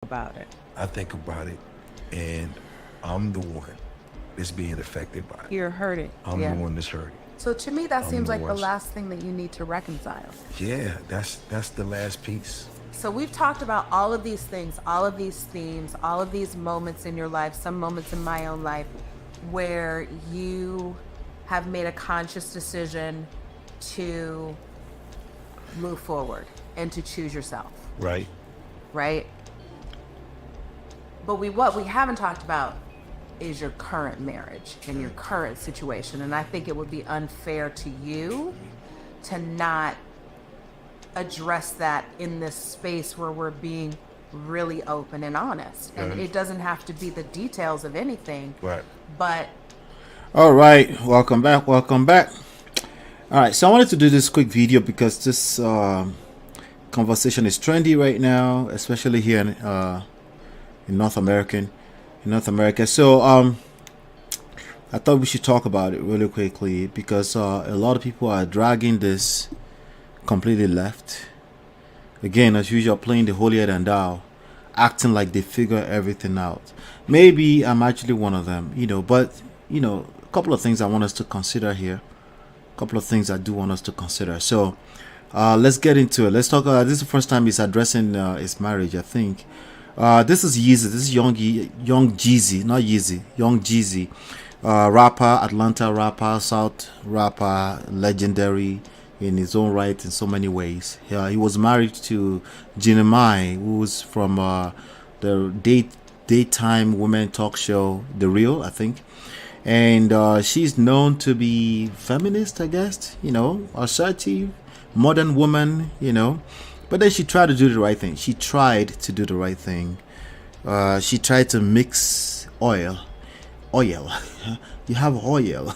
about it. I think about it, and I'm the one that's being affected by it. You're hurting. I'm the Yeah. one that's hurting. So to me, that I'm seems the like the ones. last thing that you need to reconcile. Yeah, that's the last piece. So we've talked about all of these things, all of these themes, all of these moments in your life, some moments in my own life where you have made a conscious decision to move forward and to choose yourself, Right. right? But what we haven't talked about is your current marriage and your current situation. And I think it would be unfair to you to not address that in this space where we're being really open and honest. And Right. it doesn't have to be the details of anything, Right. but All right, welcome back. Welcome back. All right, so I wanted to do this quick video because this conversation is trendy right now, especially here in North America. So I thought we should talk about it really quickly because a lot of people are dragging this completely left. Again, as usual, playing the holier than thou, acting like they figure everything out. Maybe I'm actually one of them, but a couple of things I want us to consider here. A couple of things I do want us to consider. So let's get into it. Let's talk. This is the first time he's addressing his marriage, I think. This is Yeezy. This is young Jeezy, not Yeezy. Young Jeezy, rapper, Atlanta rapper, South rapper, legendary in his own right in so many ways. He was married to Jinemai, who's from the daytime women talk show, The Real, I think. And she's known to be feminist, I guess, assertive, modern woman, But then she tried to do the right thing. She tried to do the right thing. She tried to mix oil. You have oil.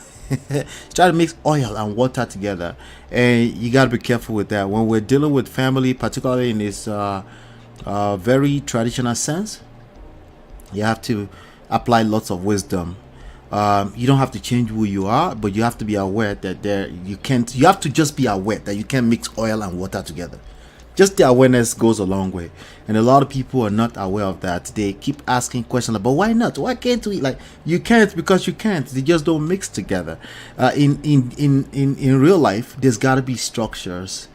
Try to mix oil and water together, and you got to be careful with that when we're dealing with family, particularly in this very traditional sense. You have to apply lots of wisdom. You don't have to change who you are, but you have to be aware that there you can't. You have to just be aware that you can't mix oil and water together. Just the awareness goes a long way, and a lot of people are not aware of that. They keep asking questions like, "But why not? Why can't we?" Like, you can't because you can't. They just don't mix together. In real life, there's got to be structures.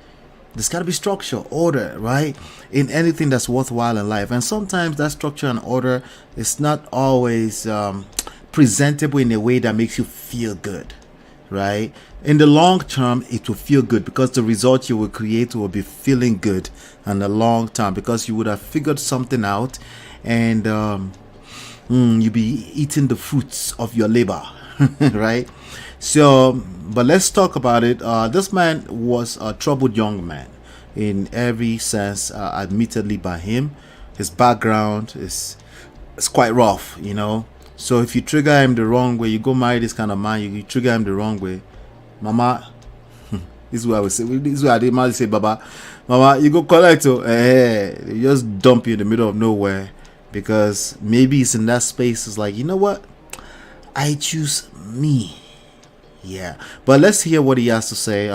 There's got to be structure, order, right? In anything that's worthwhile in life. And sometimes that structure and order is not always presentable in a way that makes you feel good, right? In the long term, it will feel good because the result you will create will be feeling good in the long term because you would have figured something out and you'll be eating the fruits of your labor, right? So, but let's talk about it. This man was a troubled young man in every sense, admittedly by him. His background is quite rough. So if you trigger him the wrong way, you go marry this kind of man, you trigger him the wrong way, mama. This is what I would say. This is what I did. Say, Baba, mama, you go collect. They just dump you in the middle of nowhere because maybe it's in that space. It's like, you know what? I choose me. Yeah, but let's hear what he has to say.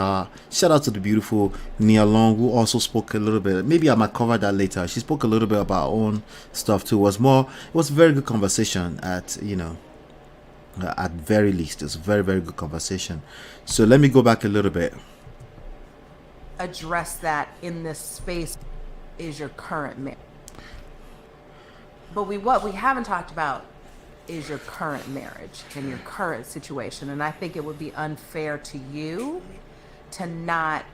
Shout out to the beautiful Nia Long, who also spoke a little bit. Maybe I might cover that later. She spoke a little bit about her own stuff too. It was a very good conversation at very least. It's a very, very good conversation. So let me go back a little bit. address that in this space is your current marriage. But what we haven't talked about is your current marriage and your current situation. And I think it would be unfair to you to not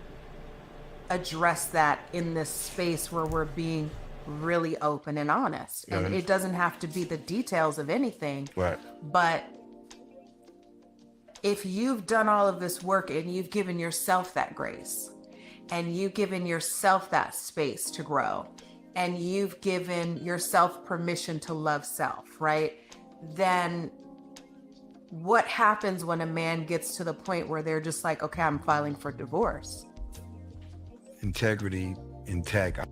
address that in this space where we're being really open and honest. And Right. it doesn't have to be the details of anything, Right. but if you've done all of this work and you've given yourself that grace and you've given yourself that space to grow and you've given yourself permission to love self, right? Then what happens when a man gets to the point where they're just like, okay, I'm filing for divorce? Integrity intact.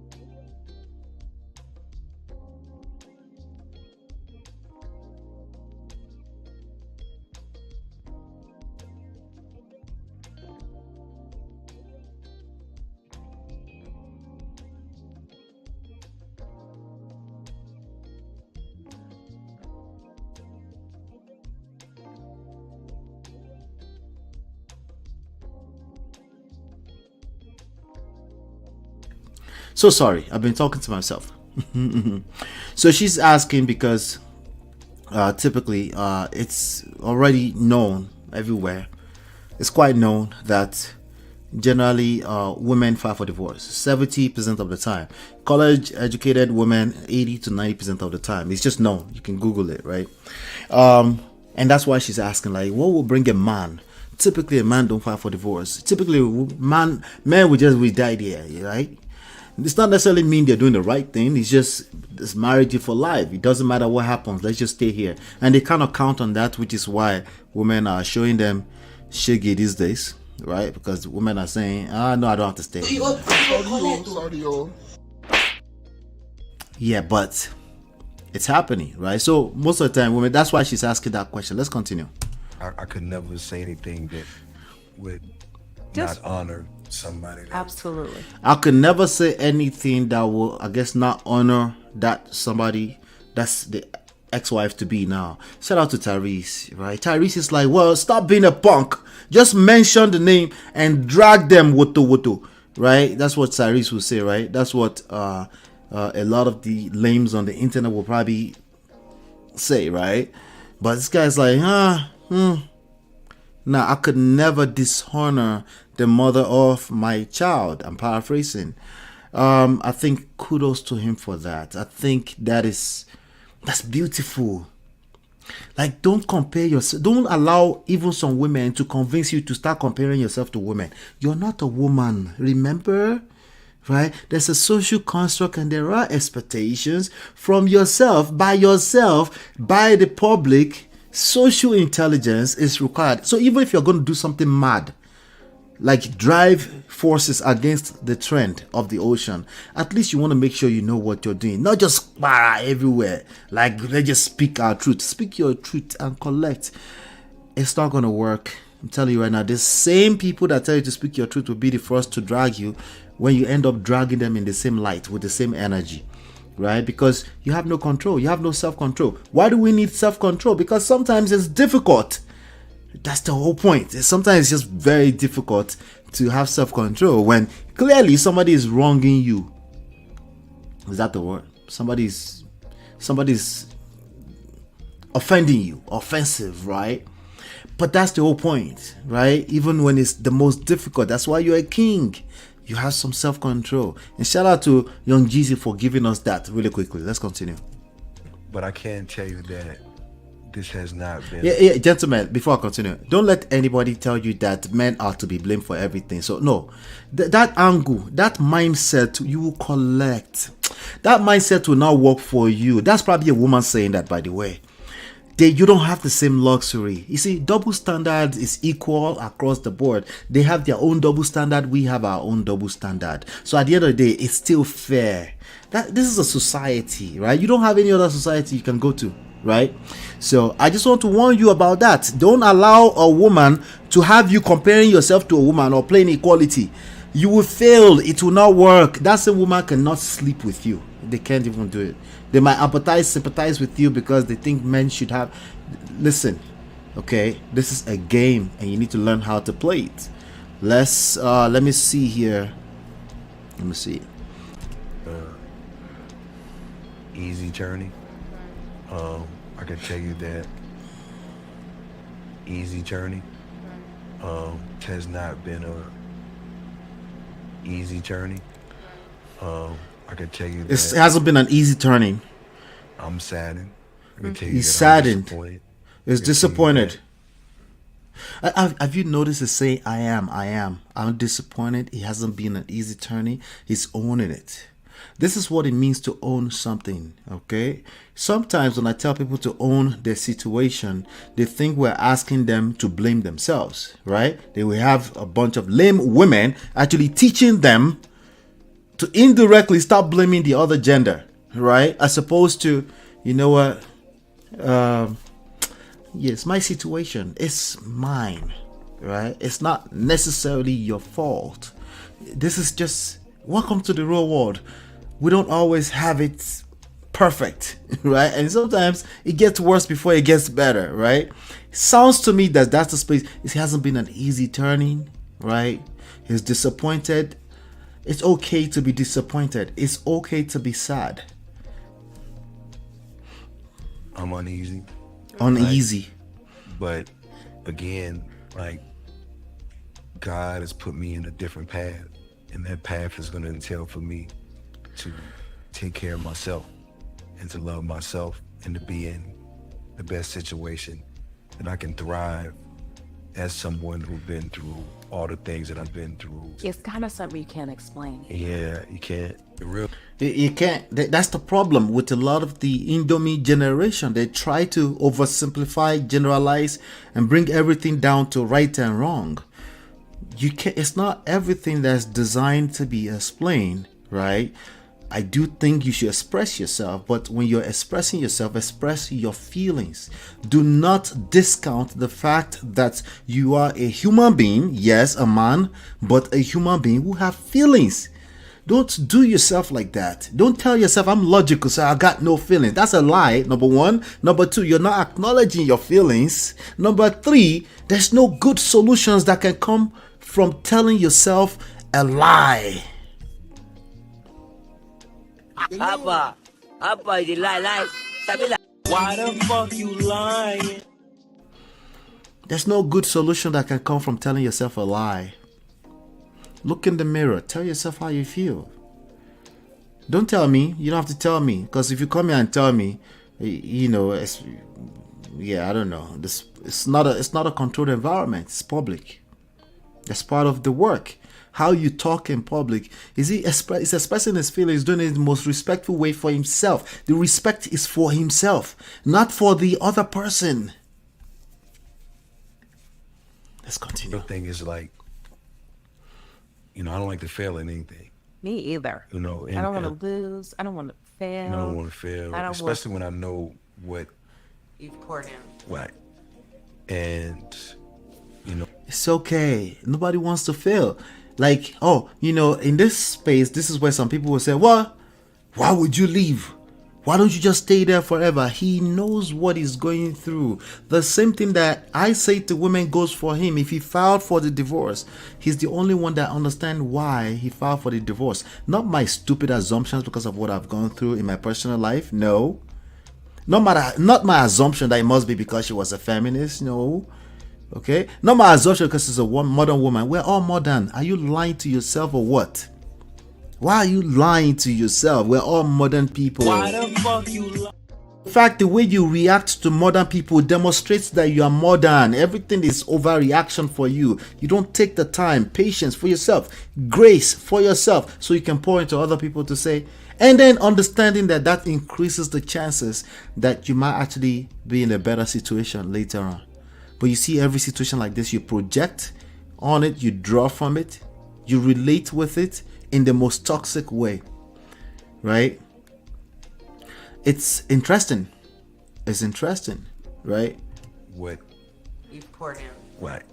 So sorry, I've been talking to myself. So she's asking because typically it's already known everywhere. It's quite known that generally women file for divorce 70% of the time. College educated women 80 to 90% of the time. It's just known. You can Google it, right? And that's why she's asking, like, what will bring a man? Typically a man don't file for divorce. Typically men will just die there, right? It's not necessarily mean they're doing the right thing. It's marriage for life. It doesn't matter what happens. Let's just stay here. And they cannot count on that, which is why women are showing them shaggy these days, right? Because women are saying, no, I don't have to stay. Yeah, but it's happening, right? So most of the time, women, that's why she's asking that question. Let's continue. I could never say anything that would Just- not honor somebody. Absolutely. I could never say anything that will, I guess, not honor that somebody that's the ex-wife to be now. Shout out to Tyrese, right? Tyrese is like, well, stop being a punk. Just mention the name and drag them woto, right? That's what Tyrese will say, right? That's what a lot of the lames on the internet will probably say, right? But this guy's like, Now, I could never dishonor the mother of my child. I'm paraphrasing. I think kudos to him for that. I think that's beautiful. Like, don't compare yourself. Don't allow even some women to convince you to start comparing yourself to women. You're not a woman, remember? Right? There's a social construct and there are expectations from yourself, by the public. Social intelligence is required. So even if you're going to do something mad, like drive forces against the trend of the ocean, at least you want to make sure you know what you're doing, not just everywhere. Like, let's just speak our truth. Speak your truth and collect. It's not going to work. I'm telling you right now, the same people that tell you to speak your truth will be the first to drag you when you end up dragging them in the same light with the same energy. Right? Because you have no control. You have no self-control. Why do we need self-control? Because sometimes it's difficult. That's the whole point. Sometimes it's just very difficult to have self-control when clearly somebody is wronging you. Is that the word? Somebody's offending you. Offensive, right? But that's the whole point, right? Even when it's the most difficult. That's why you're a king. You have some self-control. And shout out to young Jeezy for giving us that really quickly. Let's continue. But I can tell you that this has not been. Yeah, gentlemen, before I continue, don't let anybody tell you that men are to be blamed for everything. So no, that angle, that mindset you will collect. That mindset will not work for you. That's probably a woman saying that, by the way. You don't have the same luxury. You see, double standard is equal across the board. They have their own double standard. We have our own double standard. So at the end of the day, it's still fair. This is a society, right? You don't have any other society you can go to, right? So I just want to warn you about that. Don't allow a woman to have you comparing yourself to a woman or playing equality. You will fail. It will not work. That same woman cannot sleep with you. They can't even do it. They might sympathize with you because they think men should have. Listen, okay, this is a game and you need to learn how to play it. Let me see here. Let me see. Easy journey. I can tell you that easy journey has not been a easy journey. I can tell you It hasn't been an easy turning. I'm saddened. I can tell you He's that I'm saddened. disappointed. He's disappointed. Have you noticed the saying, I am. I'm disappointed. It hasn't been an easy turning. He's owning it. This is what it means to own something, okay? Sometimes when I tell people to own their situation, they think we're asking them to blame themselves, right? They will have a bunch of lame women actually teaching them to indirectly stop blaming the other gender, right? As opposed to, you know what? Yes, my situation. It's mine, right? It's not necessarily your fault. This is just, welcome to the real world. We don't always have it perfect, right? And sometimes it gets worse before it gets better, right? Sounds to me that's the space. It hasn't been an easy turning, right? He's disappointed. It's okay to be disappointed. It's okay to be sad. I'm uneasy. Uneasy. But again, like, God has put me in a different path, and that path is going to entail for me to take care of myself and to love myself and to be in the best situation that I can thrive as someone who's been through all the things that I've been through. It's kind of something you can't explain. Yeah, you can't. You can't. That's the problem with a lot of the Indomie generation. They try to oversimplify, generalize, and bring everything down to right and wrong. You can't. It's not everything that's designed to be explained, right? I do think you should express yourself, but when you're expressing yourself, express your feelings. Do not discount the fact that you are a human being, yes, a man, but a human being who have feelings. Don't do yourself like that. Don't tell yourself I'm logical, so I got no feelings. That's a lie, number one. Number two, you're not acknowledging your feelings. Number three, there's no good solutions that can come from telling yourself a lie. Abba, you lie. Why the fuck you lying? There's no good solution that can come from telling yourself a lie. Look in the mirror. Tell yourself how you feel. Don't tell me. You don't have to tell me. Because if you come here and tell me, I don't know. It's not a controlled environment. It's public. That's part of the work. How you talk in public. Is expressing his feelings, doing it in the most respectful way for himself. The respect is for himself, not for the other person. Let's continue. The thing is, like, I don't like to fail in anything. Me either. I don't want to lose. I don't want to fail. I don't want to fail, especially when I know what you've poured in. Right. And, it's okay. Nobody wants to fail. Like, in this space, this is where some people will say, well, why would you leave? Why don't you just stay there forever? He knows what he's going through. The same thing that I say to women goes for him. If he filed for the divorce, he's the only one that understands why he filed for the divorce. Not my stupid assumptions because of what I've gone through in my personal life. No. Not my assumption that it must be because she was a feminist. No. Okay? Not my assumption because she's a modern woman. We're all modern. Are you lying to yourself or what? Why are you lying to yourself? We're all modern people. Why the fuck you lie? In fact, the way you react to modern people demonstrates that you are modern. Everything is overreaction for you. You don't take the time, patience for yourself, grace for yourself, so you can pour into other people to say, and then understanding that increases the chances that you might actually be in a better situation later on. But you see, every situation like this, you project on it, you draw from it, you relate with it in the most toxic way, right? It's interesting. It's interesting, right? What you've poured in. Right.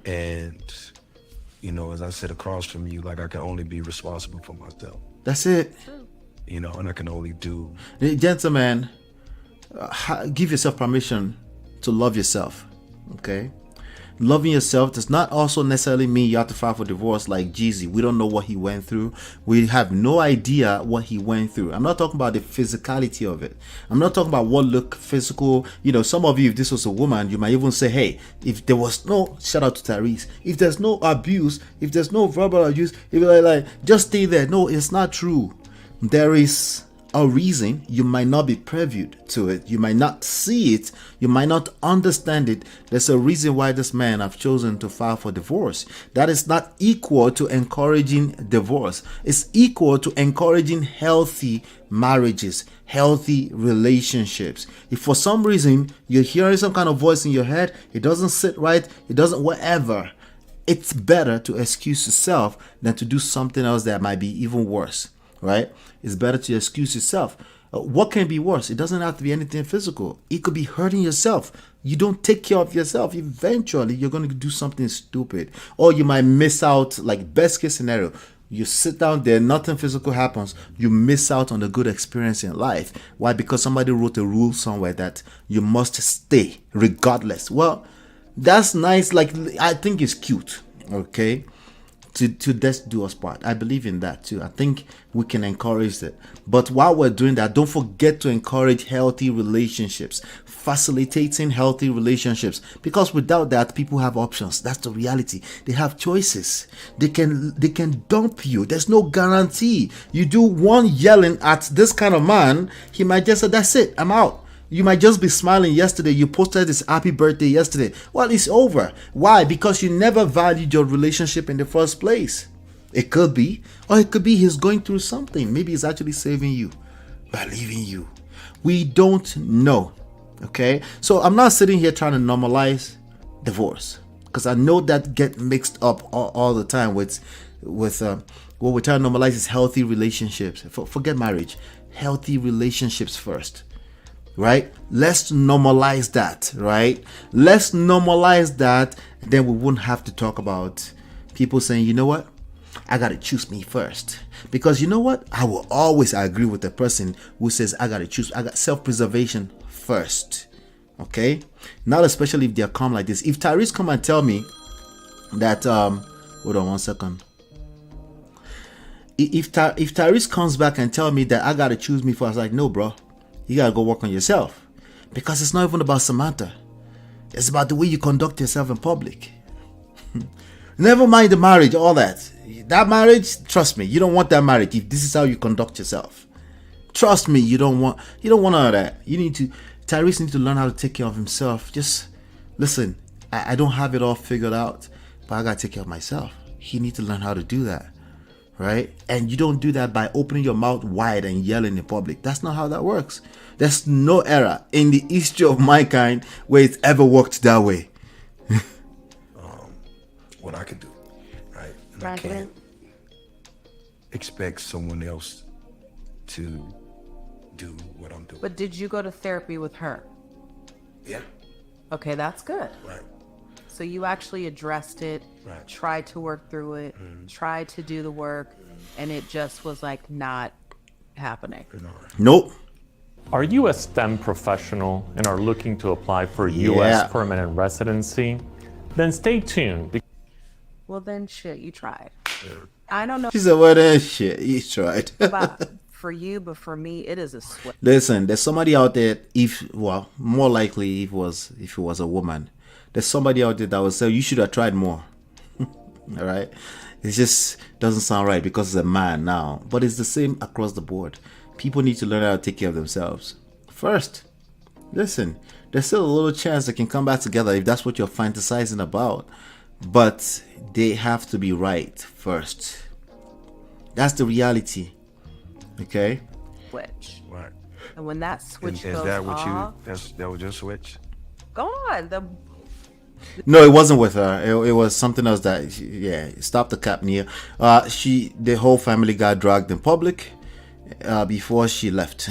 And, as I sit across from you, like, I can only be responsible for myself. That's it. And I can only do. Gentlemen, give yourself permission to love yourself, okay? Loving yourself does not also necessarily mean you have to file for divorce like Jeezy. We don't know what he went through. We have no idea what he went through. I'm not talking about the physicality of it. I'm not talking about what look physical. Some of you, if this was a woman, you might even say, hey, if there was no, shout out to Tyrese, if there's no abuse, if there's no verbal abuse, if you're like, just stay there. No, it's not true. There is a reason. You might not be privy to it. You might not see it. You might not understand it. There's a reason why this man have chosen to file for divorce. That is not equal to encouraging divorce. It's equal to encouraging healthy marriages, healthy relationships. If for some reason you're hearing some kind of voice in your head, it doesn't sit right, it doesn't whatever, it's better to excuse yourself than to do something else that might be even worse. Right? It's better to excuse yourself. What can be worse? It doesn't have to be anything physical. It could be hurting yourself. You don't take care of yourself. Eventually, you're going to do something stupid. Or you might miss out, like best case scenario. You sit down there, nothing physical happens. You miss out on the good experience in life. Why? Because somebody wrote a rule somewhere that you must stay regardless. Well, that's nice. Like, I think it's cute. Okay? to just do us part. I believe in that too. I think we can encourage it. But while we're doing that, don't forget to encourage healthy relationships, facilitating healthy relationships, because without that, people have options. That's the reality. They have choices. They can dump you. There's no guarantee. You do one yelling at this kind of man, he might just say, that's it, I'm out. You might just be smiling yesterday. You posted this happy birthday yesterday. Well, it's over. Why? Because you never valued your relationship in the first place. It could be. Or it could be he's going through something. Maybe he's actually saving you by leaving you. We don't know. Okay? So I'm not sitting here trying to normalize divorce. Because I know that get mixed up all the time with what we're trying to normalize is healthy relationships. Forget marriage. Healthy relationships first. Right? Let's normalize that, right? Let's normalize that. Then we wouldn't have to talk about people saying, you know what? I got to choose me first. Because you know what? I will always agree with the person who says, I got to choose. I got self-preservation first. Okay? Not especially if they're calm like this. If Tyrese come and tell me that, hold on one second. If Tyrese comes back and tell me that I got to choose me first, I was like, no, bro. You gotta go work on yourself, because it's not even about Samantha. It's about the way you conduct yourself in public. Never mind the marriage, all that. That marriage, trust me, you don't want that marriage if this is how you conduct yourself. Trust me, you don't want all of that. Tyrese needs to learn how to take care of himself. Just listen, I don't have it all figured out, but I gotta take care of myself. He needs to learn how to do that. Right? And you don't do that by opening your mouth wide and yelling in public. That's not how that works. There's no era in the history of mankind where it's ever worked that way. What I could do, right? And I can't expect someone else to do what I'm doing. But did you go to therapy with her? Yeah. Okay, that's good. Right. So you actually addressed it, Right. tried to work through it, tried to do the work, and it just was like not happening. Nope. Are you a STEM professional and are looking to apply for Yeah. U.S. permanent residency? Then stay tuned. Well, then shit, you tried. I don't know She said, well, then shit, you tried. about for you, but for me, it is a switch. Listen, there's somebody out there, more likely if it was a woman, there's somebody out there that will say, you should have tried more. All right? It just doesn't sound right because it's a man now. But it's the same across the board. People need to learn how to take care of themselves first. Listen, there's still a little chance they can come back together if that's what you're fantasizing about. But they have to be right first. That's the reality. Okay? Switch. Right. And when that switch Is goes that what off, that was your switch? go on. No, it wasn't with her. It was something else that, stop the cap near. The whole family got dragged in public before she left.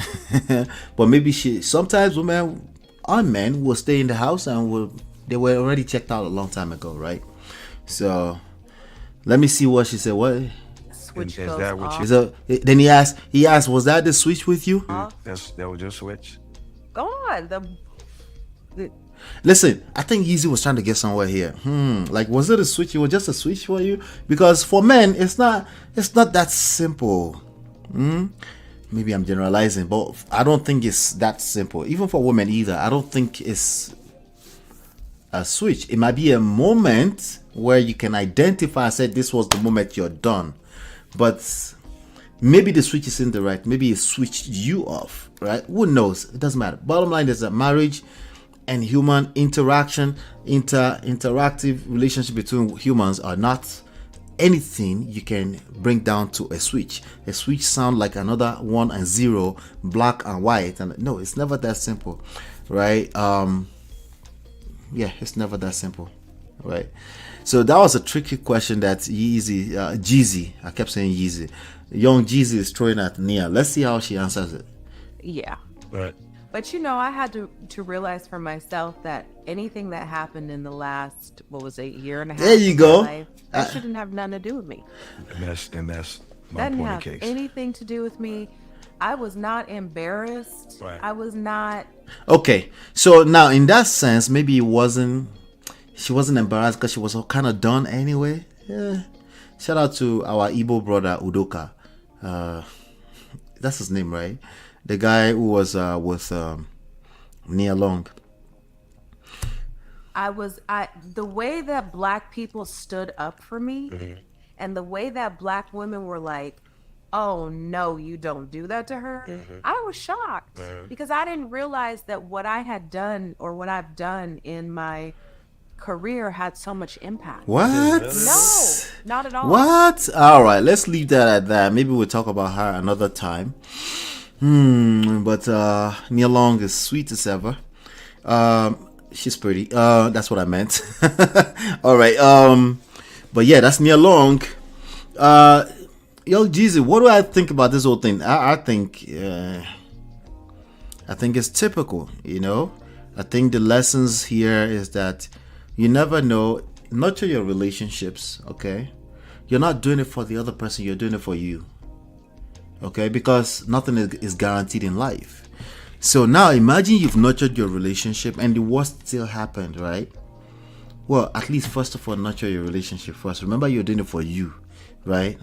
But maybe sometimes women or men will stay in the house and they were already checked out a long time ago, right? So let me see what she said. What? Switch Is goes that what off. Then he asked, was that the switch with you? That was your switch? Go on. Listen, I think Yeezy was trying to get somewhere here. Like, was it a switch? It was just a switch for you? Because for men, it's not that simple. Maybe I'm generalizing, but I don't think it's that simple. Even for women either, I don't think it's a switch. It might be a moment where you can identify and say this was the moment you're done. But maybe the switch isn't the right. Maybe it switched you off, right? Who knows? It doesn't matter. Bottom line is that marriage and human interaction, interactive relationship between humans are not anything you can bring down to a switch. A switch sounds like another 1 and 0, black and white, and no, it's never that simple, right? It's never that simple, right? So that was a tricky question that Jeezy, I kept saying Yeezy, young Jeezy is throwing at Nia. Let's see how she answers it. Yeah. Right. But I had to realize for myself that anything that happened in the last, year and a half. There you of go. my life, that shouldn't have nothing to do with me. And that's my That point didn't of have case. anything to do with me. I was not embarrassed. Right. I was not. Okay, so now in that sense, maybe she wasn't embarrassed because she was kind of done anyway. Yeah, Shout out to our Igbo brother Udoka. That's his name, right? The guy who was with Nia Long. The way that Black people stood up for me, and the way that Black women were like, oh no, you don't do that to her. I was shocked because I didn't realize that what I had done or what I've done in my career had so much impact. What? No, not at all. What? All right, let's leave that at that. Maybe we'll talk about her another time. But Nia Long is sweet as ever. She's pretty. That's what I meant. All right. But yeah, that's Nia Long. Yo, Jeezy, what do I think about this whole thing? I think it's typical. You know, I think the lessons here is that you never know. Nurture your relationships. Okay, you're not doing it for the other person. You're doing it for you. Okay, because nothing is guaranteed in life. So now imagine you've nurtured your relationship and the worst still happened, right? Well, at least first of all, nurture your relationship first. Remember, you're doing it for you, right?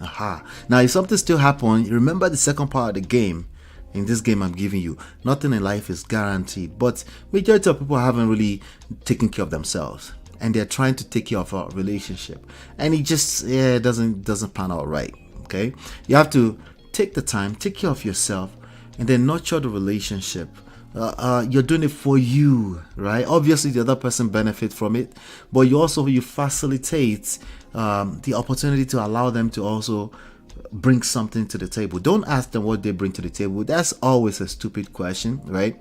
Now, if something still happened, remember the second part of the game. In this game I'm giving you, nothing in life is guaranteed, but majority of people haven't really taken care of themselves, and they're trying to take care of a relationship, and it just it doesn't pan out right. Okay, you have to take the time, take care of yourself, and then nurture the relationship. You're doing it for you, right? Obviously the other person benefits from it, but you facilitate the opportunity to allow them to also bring something to the table. Don't ask them what they bring to the table. That's always a stupid question, right?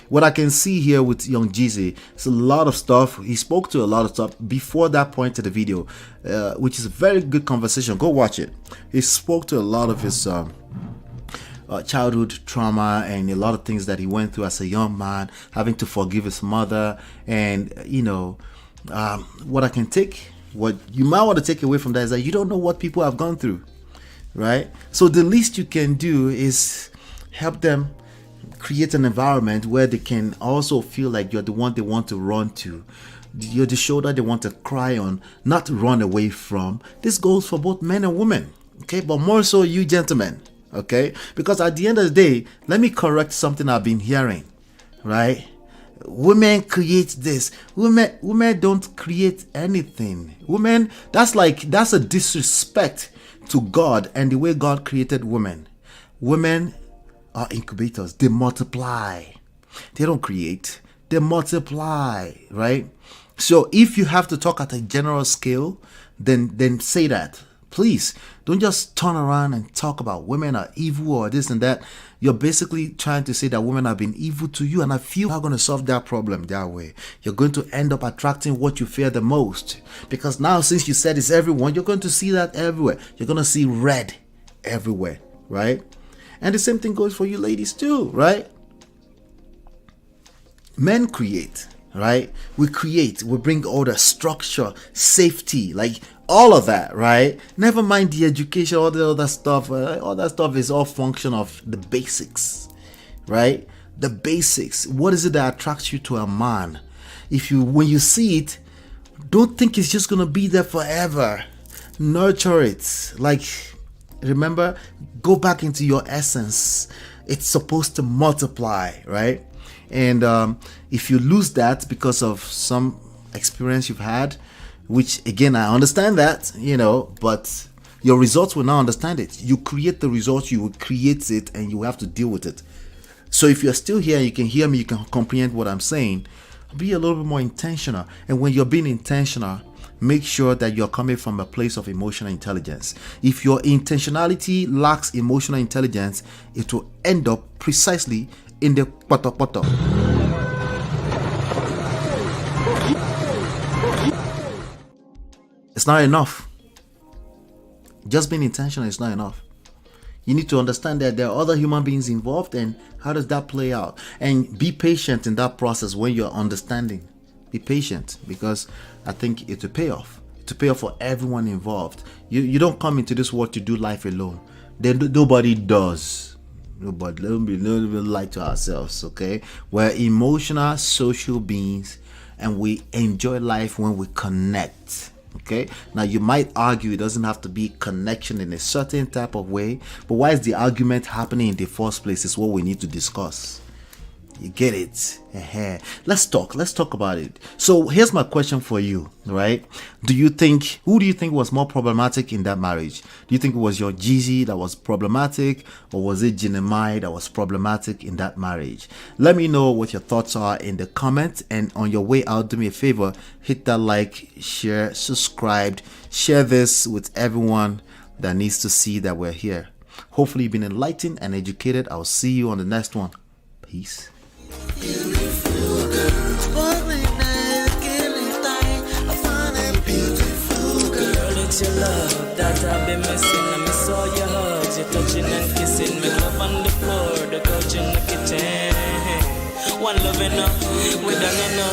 What I can see here with young Jeezy is a lot of stuff. He spoke to a lot of stuff before that point of the video, which is a very good conversation. Go watch it. He spoke to a lot of his childhood trauma and a lot of things that he went through as a young man, having to forgive his mother. And what you might want to take away from that is that you don't know what people have gone through, right? So the least you can do is help them create an environment where they can also feel like you're the one they want to run to. You're the shoulder they want to cry on, not run away from. This goes for both men and women, okay? But more so you gentlemen, okay? Because at the end of the day, let me correct something I've been hearing, right? Women create this. Women don't create anything. Women, that's a disrespect to God and the way God created women. Women are incubators. They multiply. They don't create. They multiply, right? So if you have to talk at a general scale, then say that. Please don't just turn around and talk about women are evil or this and that. You're basically trying to say that women have been evil to you, and I feel you're not going to solve that problem that way. You're going to end up attracting what you fear the most, because now since you said it's everyone, you're going to see that everywhere. You're going to see red everywhere, right? And the same thing goes for you ladies too, right? Men create, right? We create, we bring order, structure, safety, like all of that, right? Never mind the education, all the other stuff. All that stuff is all function of the basics, right? The basics. What is it that attracts you to a man? When you see it, don't think it's just gonna be there forever. Nurture it. Like, remember, go back into your essence. It's supposed to multiply, right? And if you lose that because of some experience you've had, which again, I understand that, but your results will now understand it. You create the results, you will create it, and you have to deal with it. So if you're still here, you can hear me, you can comprehend what I'm saying, be a little bit more intentional. And when you're being intentional, make sure that you're coming from a place of emotional intelligence. If your intentionality lacks emotional intelligence, it will end up precisely in the poto. It's not enough. Just being intentional is not enough. You need to understand that there are other human beings involved, and how does that play out? And be patient in that process when you're understanding. Be patient, because I think it will pay off. It will pay off for everyone involved. You don't come into this world to do life alone. Nobody does. Nobody. Let me lie to ourselves, okay? We're emotional, social beings, and we enjoy life when we connect. Okay, now you might argue it doesn't have to be connection in a certain type of way, but why is the argument happening in the first place is what we need to discuss. You get it? Let's talk about it. So here's my question for you, right? Who do you think was more problematic in that marriage? Do you think it was your Jeezy that was problematic, or was it Jeremiah that was problematic in that marriage? Let me know what your thoughts are in the comments, and on your way out, do me a favor, hit that like, share, subscribe, share this with everyone that needs to see that we're here. Hopefully you've been enlightened and educated. I'll see you on the next one. Peace. Beautiful girl, sparkling night, anything. I find it beautiful girl. It's your love that I've been missing. I miss all your hugs, your touching and kissing. Make love on the floor, the couch in the kitchen. One loving up, we done enough.